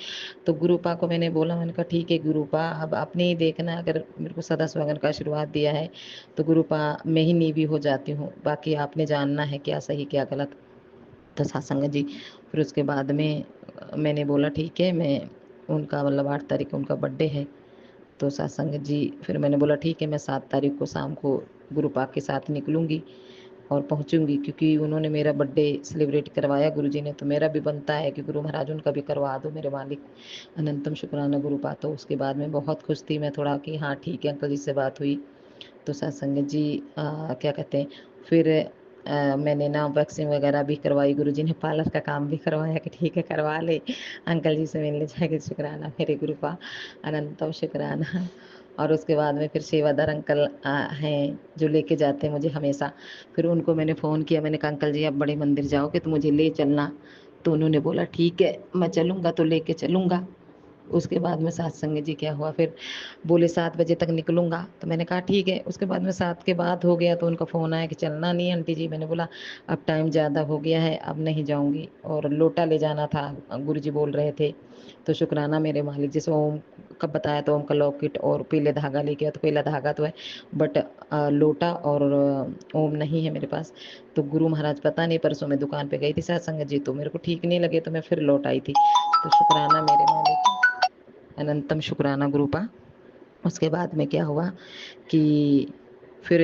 तो गुरुपा को मैंने बोला, मैंने कहा ठीक है गुरुपा, अब आपने ही देखना, अगर मेरे को सदा सुहागन का आशीर्वाद दिया है तो गुरुपा मैं ही नीवी हो जाती हूँ, बाकी आपने जानना है क्या सही क्या गलत। तो सत्संग जी फिर उसके बाद में मैंने बोला ठीक है, मैं उनका मतलब 8 तारीख को उनका बर्थडे है। तो सत्संग जी फिर मैंने बोला ठीक है, मैं 7 तारीख को शाम को गुरुपा के साथ निकलूँगी और पहुँचूँगी, क्योंकि उन्होंने मेरा बर्थडे सेलिब्रेट करवाया गुरु जी ने, तो मेरा भी बनता है कि गुरु महाराज उनका भी करवा दो मेरे मालिक। अनंतम शुक्राना गुरुपा। तो उसके बाद में बहुत खुश थी मैं थोड़ा कि हाँ ठीक है, अंकल जी से बात हुई। तो सत्संग जी क्या कहते हैं, फिर मैंने ना वैक्सिंग वगैरह भी करवाई, गुरुजी ने पार्लर का काम भी करवाया कि ठीक है करवा ले, अंकल जी से मिलने जाएंगे। शुक्राना मेरे गुरुपा, अनंतम शुक्राना। और उसके बाद में फिर सेवादार अंकल हैं जो लेके जाते हैं मुझे हमेशा। फिर उनको मैंने फ़ोन किया, मैंने कहा अंकल जी आप बड़े मंदिर जाओगे तो मुझे ले चलना। तो उन्होंने बोला ठीक है मैं चलूँगा तो लेके चलूँगा। उसके बाद में सत्संग जी क्या हुआ, फिर बोले 7 बजे तक निकलूँगा, तो मैंने कहा ठीक है। उसके बाद में 7 के बाद हो गया तो उनका फ़ोन आया कि चलना नहीं है आंटी जी। मैंने बोला अब टाइम ज़्यादा हो गया है, अब नहीं जाऊँगी, और लोटा ले जाना था गुरुजी बोल रहे थे। तो शुक्राना मेरे मालिक, जैसे ओम कब बताया तो ओम का लॉकेट और पीले धागा लेके आया, तो पीला धागा तो है बट लोटा और ओम नहीं है मेरे पास। तो गुरु महाराज पता नहीं, परसों मैं दुकान पे गई थी सत्संग जी, तो मेरे को ठीक नहीं लगे तो मैं फिर लौट आई थी। तो शुक्राना मेरे मालिक, अनंतम शुक्राना गुरुपा। उसके बाद में क्या हुआ कि फिर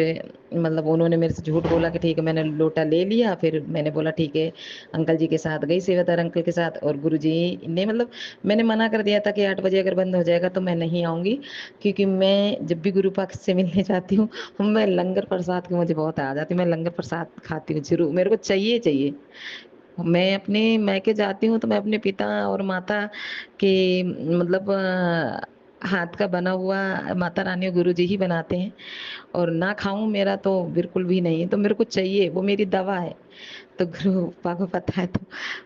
मतलब उन्होंने मेरे से झूठ बोला कि ठीक है, मैंने लोटा ले लिया। फिर मैंने बोला ठीक है, अंकल जी के साथ गई सेवादार अंकल के साथ, और गुरुजी ने मतलब मैंने मना कर दिया था कि 8 बजे अगर बंद हो जाएगा तो मैं नहीं आऊँगी, क्योंकि मैं जब भी गुरु पाक से मिलने जाती हूँ मैं लंगर प्रसाद की मुझे बहुत आ जाती है, मैं लंगर प्रसाद खाती हूँ ज़रूर, मेरे को चाहिए चाहिए। मैं अपने मायके जाती हूँ तो मैं अपने पिता और माता के मतलब हाथ का बना हुआ माता रानी और गुरु जी ही बनाते हैं, और ना खाऊं मेरा तो बिल्कुल भी नहीं, तो मेरे को चाहिए, वो मेरी दवा है। तो गुरु पापा को पता है, तो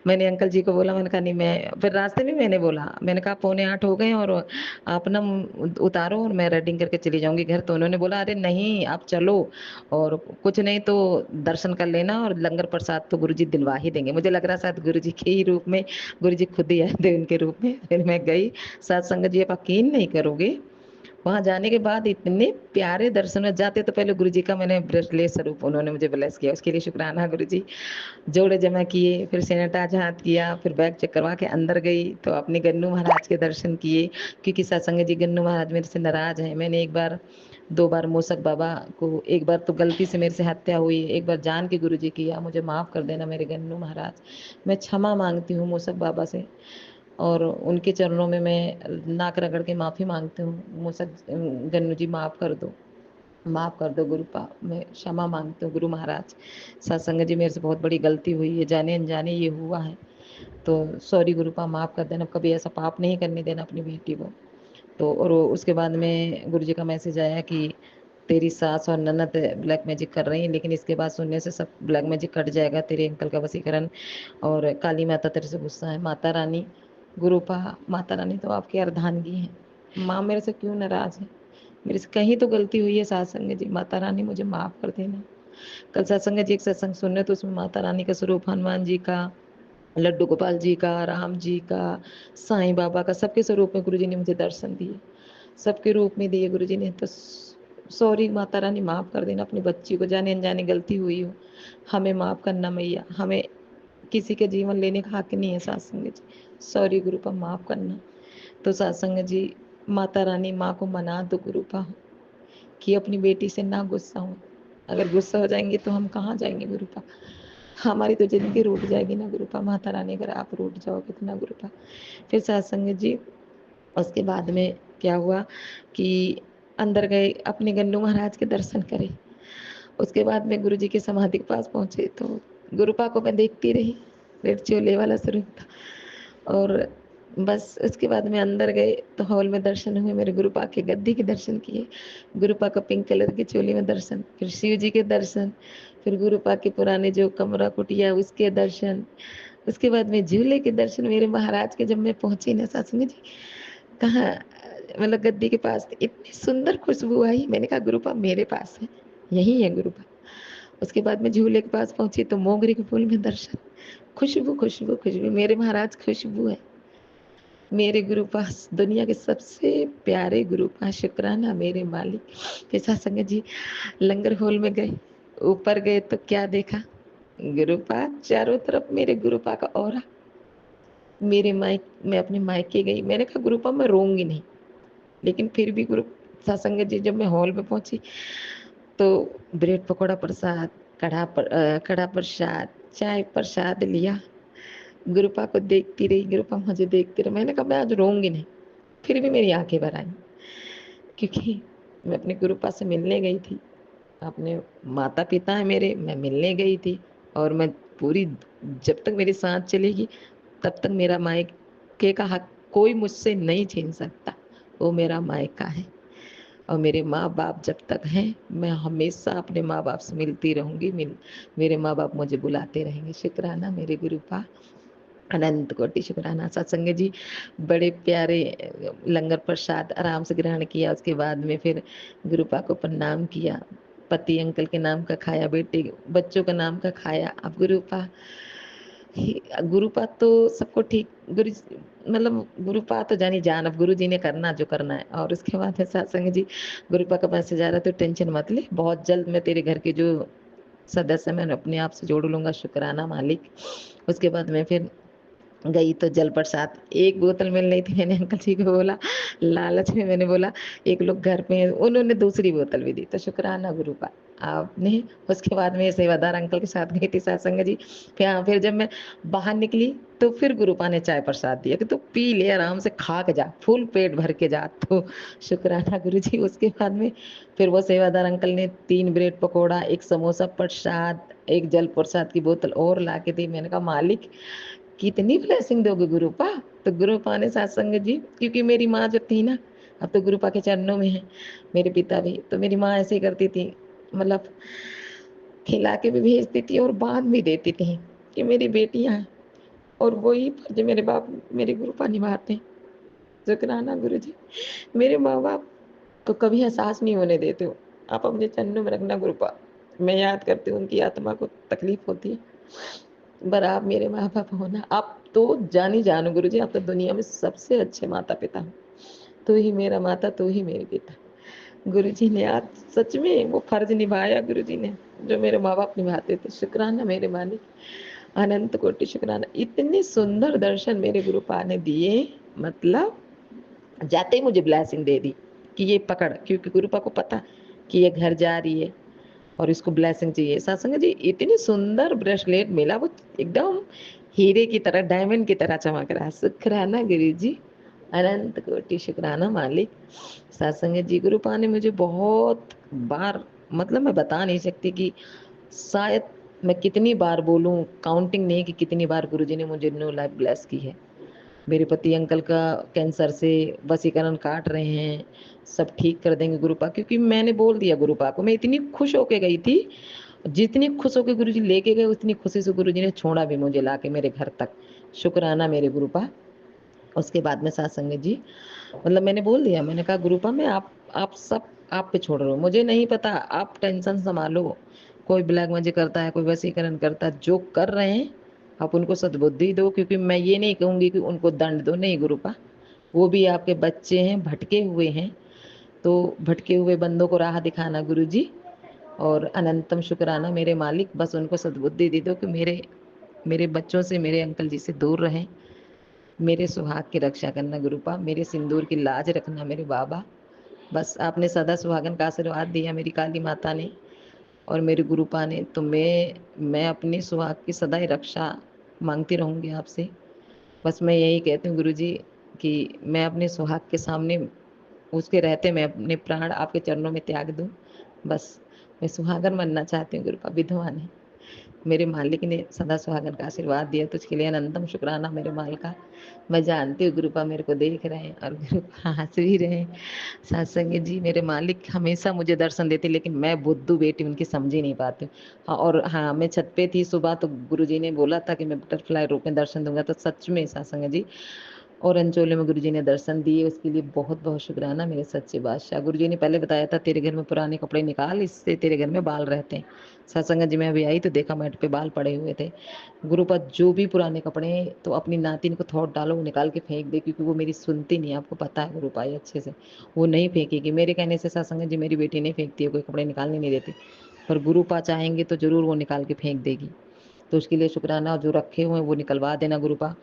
मैंने अंकल जी को बोला, मैंने कहा नहीं, मैं फिर रास्ते में मैंने बोला, मैंने कहा 7:45 हो गए और आप ना उतारो और मैं रेडिंग करके चली जाऊंगी घर। तो उन्होंने बोला अरे नहीं आप चलो, और कुछ नहीं तो दर्शन कर लेना, और लंगर प्रसाद तो गुरु जी दिलवा ही देंगे। मुझे लग रहा शायद गुरु जी के ही रूप में, गुरु जी खुद ही आए थे उनके रूप में। फिर मैं गई सत्संग जी, आप यकीन नहीं करोगे, वहाँ जाने के बाद इतने प्यारे दर्शन हुए। जाते तो पहले गुरु जी का मैंने ब्रेसलेट स्वरूप उन्होंने मुझे ब्लेस किया, उसके लिए शुक्राना गुरु जी। जोड़े जमा किए, फिर सैनिटाइज हाथ किया, फिर बैग चेक करवा के अंदर गई तो अपने गन्नू महाराज के दर्शन किए, क्योंकि सत्संग जी गन्नू महाराज मेरे से नाराज हैं। मैंने एक बार 2 बार मूसक बाबा को, एक बार तो गलती से मेरे से हत्या हुई, एक बार जान के गुरु जी किया, मुझे माफ़ कर देना मेरे गन्नू महाराज। मैं क्षमा मांगती हूँ मूसक बाबा से, और उनके चरणों में मैं नाक रगड़ के माफ़ी मांगती हूँ। मूसक गन्नू जी माफ़ कर दो गुरुपा, मैं क्षमा मांगती हूँ गुरु महाराज। सत्संग जी मेरे से बहुत बड़ी गलती हुई है, जाने अनजाने ये हुआ है, तो सॉरी गुरुपा, माफ़ कर देना, कभी ऐसा पाप नहीं करने देना अपनी बेटी को। तो और उसके बाद में गुरु जी का मैसेज आया कि तेरी सास और ननद ब्लैक मैजिक कर रही हैं, लेकिन इसके बाद सुनने से सब ब्लैक मैजिक कट जाएगा, तेरे अंकल का वसीकरण, और काली माता तेरे से गुस्सा है। माता रानी गुरुपा, माता रानी तो आपकी अर्धांगी हैं, माँ मेरे से क्यों नाराज है? मेरे से कहीं तो गलती हुई है सत्संग जी, माता रानी मुझे माफ़ कर देना। कल सत्संग जी एक सत्संग सुनने तो उसमें माता रानी का स्वरूप, हनुमान जी का, लड्डू गोपाल जी का, राम जी का, साईं बाबा का, सबके स्वरूप में गुरु जी ने मुझे दर्शन दिए, सबके रूप में दिए गुरु जी ने। तो सॉरी माता रानी, माफ़ कर देना, अपनी बच्ची को जाने अनजाने गलती हुई हो, हमें माफ़ करना मैया, हमें किसी के जीवन लेने का हक नहीं है सत्संग जी, सॉरी गुरुपा, माफ़ करना। तो सत्संग जी माता रानी माँ को मना दो गुरुपा कि अपनी बेटी से ना गुस्सा हो, अगर गुस्सा हो जाएंगे तो हम कहाँ जाएंगे गुरुपा, हमारी तो जिंदगी रूठ जाएगी ना गुरुपा। माता रानी अगर आप रूठ जाओगे तो ना गुरुपा। फिर सत्संग जी उसके बाद में क्या हुआ कि अंदर गए, अपने गन्नू महाराज के दर्शन करे। उसके बाद में गुरु जी की समाधि के पास पहुंचे तो गुरुपा को मैं देखती रही, रेड चोले वाला स्वरूप था। और बस उसके बाद में अंदर गए तो हॉल में दर्शन हुए, मेरे गुरुपा के गद्दी के दर्शन किए, गुरुपा का पिंक कलर की चोली में दर्शन, फिर शिव जी के दर्शन, फिर गुरुपा के पुराने जो कमरा कुटिया उसके दर्शन, उसके बाद में झूले के दर्शन। मेरे महाराज के जब मैं पहुंची ना सत्संग जी, कहाँ मतलब गद्दी के पास इतनी सुंदर खुशबू आई, मैंने कहा गुरुपा मेरे पास है, यही है गुरुपा। उसके बाद में झूले के पास पहुंची तो मोगरे के फूल में दर्शन, खुशबू खुशबू खुशबू, मेरे महाराज खुशबू है। मेरे गुरु पास दुनिया के सबसे प्यारे गुरु पास, शुक्राना मेरे मालिक। फिर सत्संग जी लंगर हॉल में गए, ऊपर गए तो क्या देखा, गुरु पास चारों तरफ मेरे गुरु पा का औरा। मेरे माइक मैं अपने मायके गई, मैंने कहा गुरु पा मैं रोऊंगी नहीं, लेकिन फिर भी गुरु सत्संग जी जब मैं हॉल में पहुंची तो ब्रेड पकौड़ा प्रसाद, कढ़ा प्रसाद, चाय प्रसाद लिया, गुरुपा को देखती रही, गुरुपा मुझे देखती रही। मैंने कहा मैं आज रोऊंगी नहीं, फिर भी मेरी आंखें भर आई, क्योंकि मैं अपने गुरुपा से मिलने गई थी, अपने माता पिता है मेरे, मैं मिलने गई थी, और मैं पूरी, जब तक मेरी सांस चलेगी तब तक मेरा मायके का हक कोई मुझसे नहीं छीन सकता, वो मेरा मायका है। और मेरे माँ बाप जब तक हैं मैं हमेशा अपने माँ बाप से मिलती रहूंगी, मेरे माँ बाप मुझे बुलाते रहेंगे। शुक्राना मेरे गुरुपा, अनंत कोटि शुक्राना। सत्संग जी बड़े प्यारे लंगर प्रसाद आराम से ग्रहण किया, उसके बाद में फिर गुरुपा को प्रणाम किया, पति अंकल के नाम का खाया, बेटे बच्चों का नाम का खाया। अब गुरुपा तो सबको ठीक, मतलब गुरुपा तो जानी जान, अब गुरु जी ने करना जो करना है। और उसके बाद है सत्संग जी गुरुपा का मैसेज आ रहा, तो टेंशन मत ले, बहुत जल्द मैं तेरे घर के जो सदस्य मैं अपने आप से जोड़ लूंगा, शुक्राना मालिक। उसके बाद मैं फिर गई तो जल प्रसाद एक बोतल मिल रही थी, मैंने अंकल जी को बोला, लालच में मैंने बोला एक लोग घर पे हैं, उन्होंने दूसरी बोतल भी दी, तो शुक्राना गुरु का आपने। उसके बाद में सेवादार अंकल के साथ गई थी सत्संग जी। फिर जब मैं बाहर निकली तो फिर गुरुपा ने चाय प्रसाद दिया कि तू पी ले, आराम से खा के जा, फुल पेट भर के जा, तो शुक्राना गुरु जी। उसके बाद में फिर वो सेवादार अंकल ने 3 ब्रेड पकौड़ा, एक समोसा प्रसाद, एक जल प्रसाद की बोतल और ला के दी। मैंने कहा मालिक कितनी ब्लेसिंग दोगे गुरुपा। तो गुरुपा ने सत्संग जी, क्योंकि मेरी माँ जो थी ना, अब तो गुरुपा के चरणों में है, मेरे पिता भी, तो मेरी माँ ऐसे ही करती थी, मतलब खिला के भी भेजती थी और बांध भी देती थी कि मेरी बेटियां हैं, और वही फर्ज मेरे बाप मेरे गुरुपा निभाते हैं। शुक्राना गुरु जी, मेरे माँ बाप को कभी एहसास नहीं होने देते हो, आप अपने चरणों में रखना गुरुपा। मैं याद करती हूँ, उनकी आत्मा को तकलीफ होती है, पर आप मेरे माँ बाप हो ना, आप तो जानी जानो गुरु जी, आप तो दुनिया में सबसे अच्छे माता पिता हो। तू ही मेरा माता, तू ही मेरे पिता। गुरुजी ने आज सच में वो फर्ज निभाया, गुरुजी ने जो मेरे माँ बाप निभाते थे। शुक्राना मेरे मालिक, अनंत कोटि शुक्राना। इतने सुंदर दर्शन मेरे गुरुपा ने दिए, मतलब जाते ही मुझे ब्लेसिंग दे दी कि ये पकड़, क्योंकि गुरुपा को पता कि ये घर जा रही है और इसको ब्लेसिंग चाहिए। सत्संग जी, इतनी सुंदर ब्रेसलेट मिला, वो एकदम हीरे की तरह, डायमंड की तरह चमक रहा है। शुक्राना गुरु जी, अनंत कोटि शुक्राना मालिक। सत्संग जी, गुरुपा ने मुझे बहुत बार, मतलब मैं बता नहीं सकती कि शायद मैं कितनी बार बोलूं, काउंटिंग नहीं कि कितनी बार गुरुजी ने मुझे न्यू लाइफ ब्लेस की है। मेरे पति अंकल का कैंसर से वसीकरण काट रहे हैं, सब ठीक कर देंगे गुरुपा, क्योंकि मैंने बोल दिया गुरुपा को। मैं इतनी खुश होके गई थी, जितनी खुश होके गुरुजी लेके गए उतनी खुशी से गुरुजी ने छोड़ा भी मुझे लाके मेरे घर तक। शुक्राना मेरे गुरुपा। उसके बाद में सत्संग जी, मतलब मैंने बोल दिया, मैंने कहा गुरुपा मैं आप सब आप पे छोड़ रहा हूँ, मुझे नहीं पता, आप टेंशन संभालो। कोई ब्लैक मैजिक करता है, कोई वसीकरण करता है, जो कर रहे हैं आप उनको सद्बुद्धि दो, क्योंकि मैं ये नहीं कहूंगी कि उनको दंड दो, नहीं गुरुपा, वो भी आपके बच्चे हैं, भटके हुए हैं, तो भटके हुए बंदों को राह दिखाना गुरु जी। और अनंतम शुक्राना मेरे मालिक, बस उनको सद्बुद्धि दे दो कि मेरे मेरे बच्चों से, मेरे अंकल जी से दूर रहें। मेरे सुहाग की रक्षा करना गुरुपा, मेरे सिंदूर की लाज रखना मेरे बाबा। बस आपने सदा सुहागन का आशीर्वाद दिया मेरी काली माता ने और मेरे गुरुपा ने, तो मैं अपनी सुहाग की सदा ही रक्षा मांगती रहूंगी आपसे। बस मैं यही कहती हूँ गुरु जी कि मैं अपने सुहाग के सामने, उसके रहते मैं अपने प्राण आपके चरणों में त्याग दूं। बस मैं सुहागन बनना चाहती हूँ गुरुपा, विधवा नहीं। मेरे मालिक ने सदा सुहागन का आशीर्वाद दिया, तो उसके लिए अनंतम शुक्राना मेरे मालिक का। मैं जानती हूँ गुरुपा मेरे को देख रहे हैं और गुरुपा हंस भी रहे हैं। सत्संग जी, मेरे मालिक हमेशा मुझे दर्शन देते, लेकिन मैं बुद्धू बेटी उनकी समझ ही नहीं पाती हूँ। हाँ, और हाँ, मैं छत पे थी सुबह, तो गुरुजी ने बोला था कि मैं बटरफ्लाई रूप में दर्शन दूंगा, तो सच में सत्संग जी, और अंचोले में गुरुजी ने दर्शन दिए, उसके लिए बहुत बहुत शुक्राना मेरे सच्चे बादशाह। गुरुजी ने पहले बताया था तेरे घर में पुराने कपड़े निकाल, इससे तेरे घर में बाल रहते हैं। सत्संग जी, मैं अभी आई तो देखा मैट पे बाल पड़े हुए थे। गुरुपद, जो भी पुराने कपड़े हैं तो अपनी नातिन को थोड़ा डालो, वो निकाल के फेंक दे, क्योंकि वो मेरी सुनती नहीं है, आपको पता है गुरुपाई अच्छे से, वो नहीं फेंकेगी मेरे कहने से। सत्संग जी, मेरी बेटी नहीं फेंकती है, कोई कपड़े निकालने नहीं देती, पर गुरुपा चाहेंगे तो जरूर वो निकाल के फेंक देगी। तो उसके लिए शुक्राना, और जो रखे हुए हैं वो निकलवा देना गुरुपा,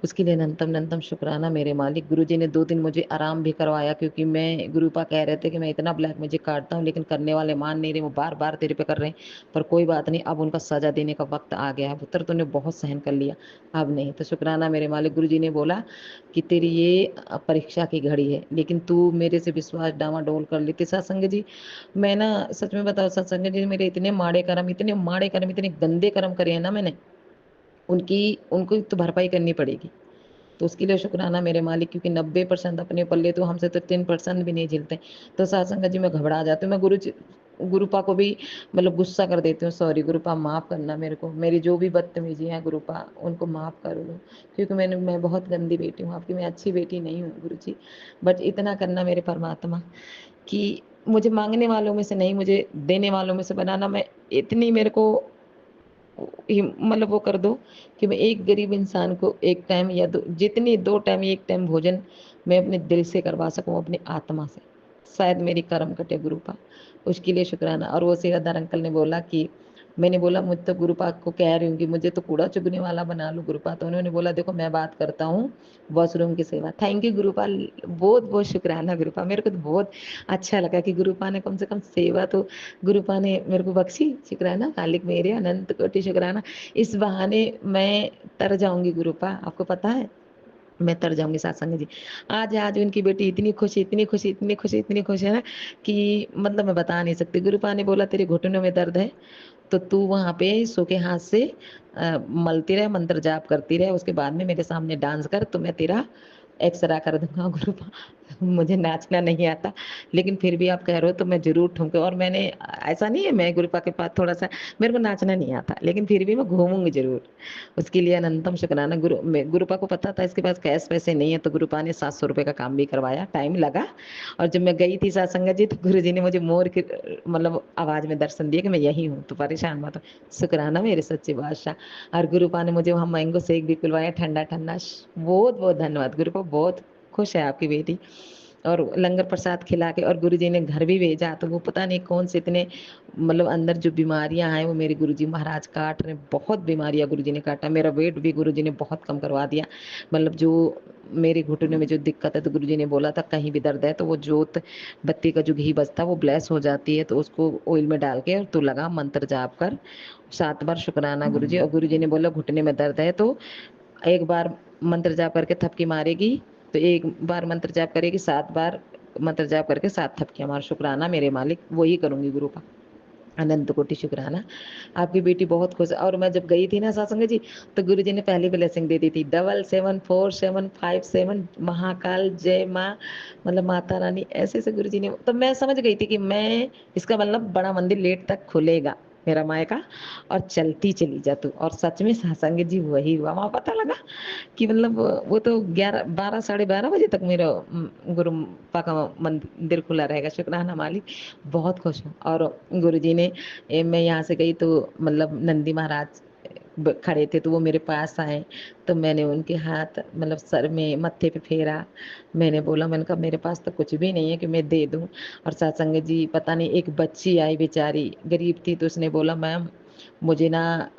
उसके लिए अनंतम अनंतम शुक्राना मेरे मालिक। गुरुजी ने 2 दिन मुझे आराम भी करवाया, क्योंकि मैं, गुरुपा कह रहे थे कि मैं इतना ब्लैक मैजिक काटता हूँ, लेकिन करने वाले मान नहीं रहे, वो बार बार तेरे पे कर रहे हैं। पर कोई बात नहीं, अब उनका सजा देने का वक्त आ गया है पुत्र, तूने बहुत सहन कर लिया, अब नहीं। तो शुक्राना मेरे मालिक। गुरुजी ने बोला कि तेरी ये परीक्षा की घड़ी है, लेकिन तू मेरे से विश्वास डामाडोल कर लेती। सत्संग जी, मैं ना सच में बताओ सत्संग जी, मेरे इतने माड़े कर्म, इतने माड़े कर्म, इतने गंदे कर्म करे हैं ना मैंने, उनकी उनको तो भरपाई करनी पड़ेगी। तो उसके लिए शुक्राना मेरे मालिक, क्योंकि 90% अपने पल्ले, तो हमसे तो 3% भी नहीं झेलते। तो सत्संग जी, मैं घबरा जाती हूँ, मैं गुरुपा को भी मतलब गुस्सा कर देती हूँ, सॉरी गुरुपा माफ़ करना मेरे को, मेरी जो भी बदतमीजी है गुरुपा उनको माफ़ कर दो, क्योंकि मैं बहुत गंदी बेटी हूँ आपकी, मैं अच्छी बेटी नहीं हूँ गुरु जी। बट इतना करना मेरे परमात्मा कि मुझे मांगने वालों में से नहीं, मुझे देने वालों में से बनाना। मैं इतनी मेरे को मतलब वो कर दो कि मैं एक गरीब इंसान को एक टाइम या दो, जितनी 2 टाइम, एक टाइम भोजन मैं अपने दिल से करवा सकूं, अपनी आत्मा से, शायद मेरी कर्म कटे गुरुपा, उसके लिए शुक्राना। और वो सेवादार अंकल ने बोला कि, मैंने बोला मुझ तो गुरुपा को कह रही हूँ कि मुझे तो कूड़ा चुगने वाला बना लो गुरुपा, तो उन्होंने बोला देखो मैं बात करता हूँ वॉशरूम की सेवा। थैंक यू गुरुपा, बहुत बहुत शुक्राना गुरुपा, मेरे को तो बहुत अच्छा लगा कि गुरुपा ने कम से कम सेवा तो गुरुपा ने मेरे को बख्शी। शुक्राना मालिक मेरे, अनंत कोटि शुक्राना। इस बहाने मैं तर जाऊंगी गुरुपा, आपको पता है मैं तर जाऊंगी सत्संग जी। आज आज उनकी बेटी इतनी खुश, इतनी खुश, इतनी खुश, इतनी खुश है ना कि मतलब मैं बता नहीं सकती। गुरुपा ने बोला तेरे घुटनों में दर्द है, तो तू वहां पे सूखे हाथ से मलती रहे, मंत्र जाप करती रहे, उसके बाद में मेरे सामने डांस कर, तो मैं तेरा एक्सरा कर दूंगा गुरुपा। मुझे नाचना नहीं आता, लेकिन फिर भी आप कह रहे हो तो मैं जरूर ठुमके, और मैंने, ऐसा नहीं है, मैं गुरुपा के पास थोड़ा सा, मेरे को नाचना नहीं आता, लेकिन फिर भी मैं घूमूंगी जरूर। उसके लिए अनंतम शुक्राना। गुरुपा को पता था इसके पास कैश पैसे नहीं है, तो गुरुपा ने 700 रुपए का काम भी करवाया, टाइम लगा। और जब मैं गई थी सत्संग जी, तो गुरु जी ने मुझे मोर की मतलब आवाज में दर्शन दिया कि मैं यही हूँ, तो परेशान मत हो। शुक्राना मेरे सच्चे बादशाह। और गुरुपा ने मुझे वहाँ मैंगो शेक भी पिलवाया, ठंडा ठंडा। बहुत बहुत धन्यवाद गुरुपा, बहुत खुश है आपकी बेटी। और लंगर प्रसाद खिला के और गुरुजी ने घर भी भेजा, तो वो पता नहीं कौन से इतने मतलब अंदर जो बीमारियां हैं वो मेरे गुरुजी महाराज काट रहे, बहुत बीमारियां गुरुजी ने काटा। मेरा वेट भी गुरुजी ने बहुत कम करवा दिया। मतलब जो मेरे घुटने में जो दिक्कत है, तो गुरुजी ने बोला था कहीं भी दर्द है तो वो जोत बत्ती का जो घी बचता है वो ब्लेस हो जाती है, तो उसको ऑयल में डाल के और तू लगा, मंत्र जाप कर 7 बार शुक्राना गुरुजी। और गुरुजी ने बोला घुटने में दर्द है तो एक बार मंत्र जाप करके थपकी मारेगी, तो एक बार मंत्र जाप करेगी, 7 बार मंत्र जाप करके 7 थपकियां मार। शुक्राना मेरे मालिक, वही करूंगी गुरु का। अनंत कोटि शुक्राना। आपकी बेटी बहुत खुश है। और मैं जब गई थी ना सत्संग जी, तो गुरुजी ने पहली ब्लेसिंग दे दी थी, 774757 महाकाल जय माँ, मतलब माता रानी, ऐसे ऐसे गुरुजी ने। तो मैं समझ गई थी कि मैं, इसका मतलब बड़ा मंदिर लेट तक खुलेगा मेरा मायका, और चलती चली जा तू। और सच में सत्संग जी वही हुआ। वहां पता लगा कि मतलब वो तो 11 12 12:30 बजे तक मेरा गुरु पा का मंदिर खुला रहेगा। शुक्राना मालिक, बहुत खुश हूँ। और गुरु जी ने मैं यहाँ से गई तो मतलब नंदी महाराज खड़े थे, तो वो मेरे पास आए, तो मैंने उनके हाथ मतलब सर में मत्थे पे फेरा। मैंने बोला, मैंने कहा मेरे पास तो कुछ भी नहीं है कि मैं दे दूं। और सत्संग जी पता नहीं, एक बच्ची आई बेचारी गरीब थी, तो उसने बोला मैम मुझे ना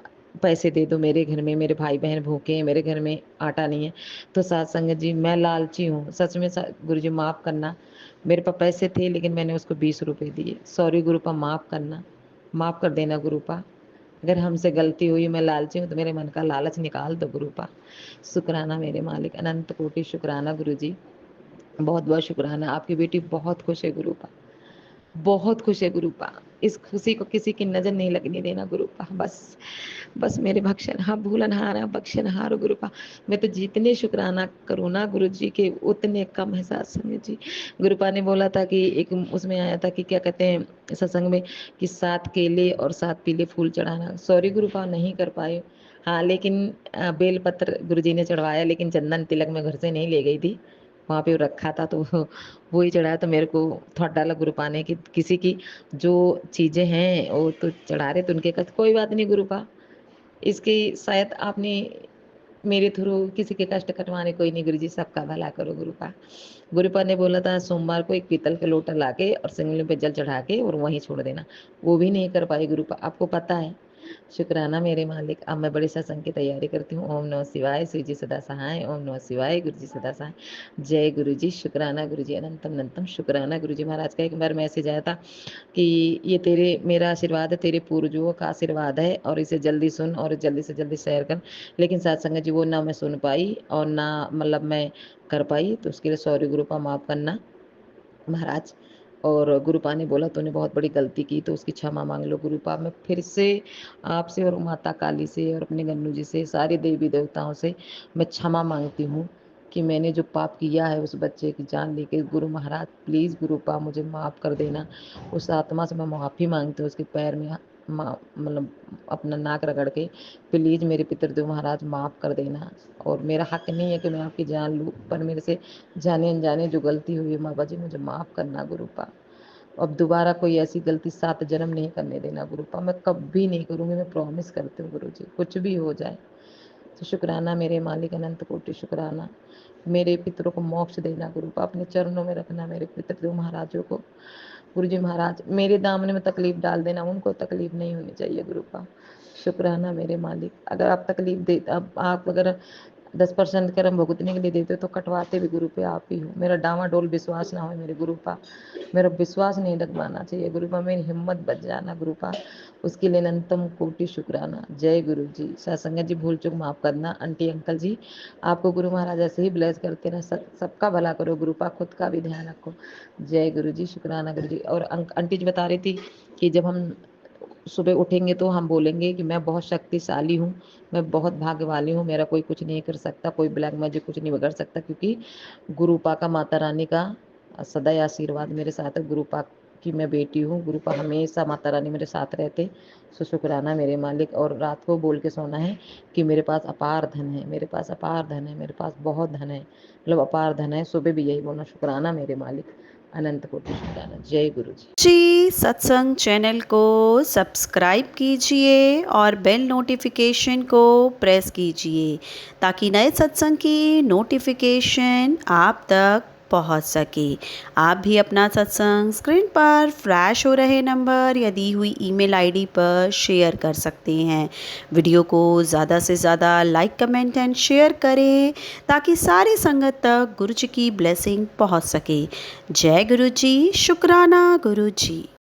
पैसे दे दो, मेरे घर में मेरे भाई बहन भूखे हैं, मेरे घर में आटा नहीं है। तो सत्संग जी मैं लालची हूँ सच में, गुरु जी माफ़ करना, मेरे पास पैसे थे लेकिन मैंने उसको 20 रुपए दिए। सॉरी गुरुपा, माफ़ करना, माफ़ कर देना गुरुपा, अगर हमसे गलती हुई, मैं लालची हूँ तो मेरे मन का लालच निकाल दो गुरुपा। शुक्राना मेरे मालिक, अनंत कोटि शुक्राना गुरु जी, बहुत बहुत शुक्राना। आपकी बेटी बहुत खुश है गुरुपा, बहुत खुश है गुरुपा। इस खुशी को किसी की नजर नहीं लगने देना गुरुपा। बस बस मेरे भक्षणहार भूलनहार बख्शनहार गुरुपा। मैं तो जितने शुक्राना करूँ ना गुरु जी के उतने कम है सत्संग जी। गुरुपा ने बोला था कि एक उसमें आया था कि क्या कहते हैं सत्संग में, कि 7 केले और 7 पीले फूल चढ़ाना। सॉरी गुरुपा, नहीं कर पाए। हाँ लेकिन बेलपत्र गुरु जी ने चढ़वाया, लेकिन चंदन तिलक मैं घर से नहीं ले गई थी, वहाँ पे रखा था, तो वो ही चढ़ाया। तो मेरे को थोड़ा डाला गुरुपा ने कि किसी की जो चीजें हैं वो तो चढ़ा रहे, तो उनके कथ कोई बात नहीं गुरुपा, इसकी शायद आपने मेरे थ्रू किसी के कष्ट कटवाने, कोई नहीं गुरुजी, सबका भला करो गुरुपा। गुरुपा ने बोला था सोमवार को एक पीतल का लोटा लाके और सिंगलियों पे जल चढ़ा के और वहीं छोड़ देना, वो भी नहीं कर पाई गुरुपा, आपको पता है। शुक्राना मेरे मालिक। अब मैं बड़े सत्संग की तैयारी करती हूँ। ओम नमः शिवाय, शिव जी सदा सहाय। ओम नमः शिवाय, गुरु जी सदा सहाय। जय गुरु जी, शुक्राना गुरु जी, अनंतम अनंतम शुक्राना गुरु जी महाराज का। एक बार मैसेज आया था कि ये तेरे, मेरा आशीर्वाद है, तेरे पूर्वजों का आशीर्वाद है, और इसे जल्दी सुन और जल्दी से जल्दी शेयर कर। लेकिन सत्संग जी वो ना मैं सुन पाई और ना मतलब मैं कर पाई, तो उसके लिए सॉरी गुरुपा, माफ़ करना महाराज। और गुरुपा ने बोला तूने बहुत बड़ी गलती की, तो उसकी क्षमा मांग लो गुरुपा। मैं फिर से आपसे और माता काली से और अपने गन्नू जी से, सारे देवी देवताओं से मैं क्षमा मांगती हूँ कि मैंने जो पाप किया है उस बच्चे की जान लेके। गुरु महाराज प्लीज़ गुरुपा मुझे माफ़ कर देना। उस आत्मा से मैं माफ़ी मांगती हूँ, उसके पैर में मतलब अपना नाक रगड़ के प्लीज़ मेरे पितृदेव महाराज माफ़ कर देना। और मेरा हक नहीं है कि मैं आपकी जान लूँ, पर मेरे से जाने अनजाने जो गलती हुई है माँ बाजी मुझे माफ़ करना गुरुपा। अब दोबारा कोई ऐसी गलती 7 जन्म नहीं करने देना गुरुपा, मैं कभी नहीं करूँगी, मैं प्रॉमिस करती हूँ गुरु जी, कुछ भी हो जाए। तो शुक्राना मेरे मालिक, अनंत कोटि शुक्राना। मेरे पितरों को मोक्ष देना गुरुपा, अपने चरणों में रखना मेरे पितृदेव महाराजों को। गुरु जी महाराज मेरे दामन में तकलीफ डाल देना, उनको तकलीफ नहीं होनी चाहिए गुरुपा। शुक्राना मेरे मालिक। अगर आप तकलीफ दे, अब आप अगर 10% कर्म भुगतने के लिए देते हो तो कटवाते भी गुरु पे आप ही हो। मेरा डावाडोल विश्वास ना हो मेरे गुरुपा, मेरा विश्वास नहीं डगमाना चाहिए गुरुपा, मेरी हिम्मत बच जाना गुरुपा, उसके लिए अनंतम कोटि शुक्राना। जय गुरु जी। सत्संग जी भूल चूक माफ करना। आंटी अंकल जी आपको गुरु महाराज ऐसे ही ब्लेस करते ना, सबका भला करो गुरुपा, खुद का भी ध्यान रखो। जय गुरु जी, शुक्राना गुरु जी। और आंटी जी बता रही थी कि जब हम सुबह उठेंगे तो हम बोलेंगे कि मैं बहुत शक्तिशाली हूँ, मैं बहुत भाग्यवाली हूँ, मेरा कोई कुछ नहीं कर सकता, कोई ब्लैक मैजिक कुछ नहीं बिगाड़ सकता, क्योंकि गुरुपा का, माता रानी का सदैव आशीर्वाद मेरे साथ है। गुरुपा की मैं बेटी हूँ, गुरुपा हमेशा माता रानी मेरे साथ रहते। सो शुक्राना मेरे मालिक। और रात को बोल के सोना है कि मेरे पास अपार धन है, मेरे पास अपार धन है, मेरे पास बहुत धन है, मतलब अपार धन है। सुबह भी यही बोलना, शुक्राना मेरे मालिक, अनंत कोटि शुक्राना। जय गुरु जी। जी सत्संग चैनल को सब्सक्राइब कीजिए और बेल नोटिफिकेशन को प्रेस कीजिए ताकि नए सत्संग की नोटिफिकेशन आप तक पहुंच सके। आप भी अपना सत्संग स्क्रीन पर फ्लैश हो रहे नंबर या दी हुई ईमेल आईडी पर शेयर कर सकते हैं। वीडियो को ज़्यादा से ज़्यादा लाइक कमेंट एंड शेयर करें ताकि सारी संगत तक गुरु जी की ब्लेसिंग पहुंच सके। जय गुरु जी, शुक्राना गुरु जी।